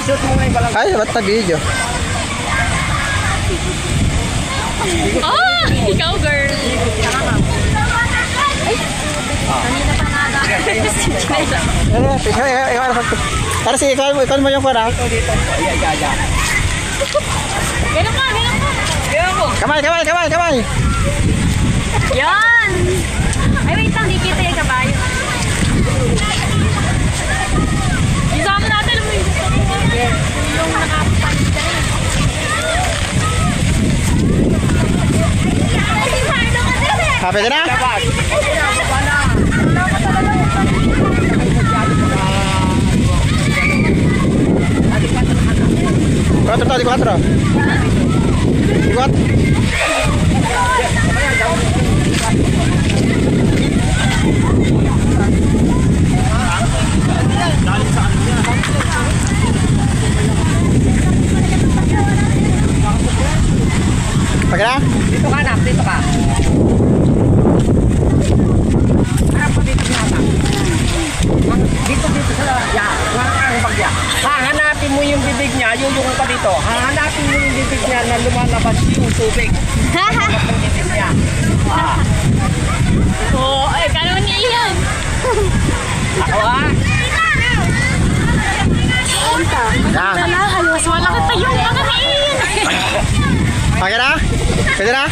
Shoot mo ngayon palang. Ay, ba't na video? Oh, ikaw girl. Para si ikaw mo yung kuha. Ganun ka, ganun ka. Kamay. Yan! Ay, wait lang, di kita yung kabayo. Isama natin mo yung nakapalit ka rin. Happy ka na? Di 4. Ikot. Pagka na? Dito ka na, dito ka. Harap ko dito na. Dito sa yan. Ang bagya. Hahanapin mo yung bibig niya, yung pa dito. Hahanapin mo yung bibig niya na lumalabas yung tubig. Lumalabas yung bibig niya. Oo, ay, kanaman niya yan. Ako ha? Yan. Mas malaki tayo. Ang kanain. Pagka na? Pwede na?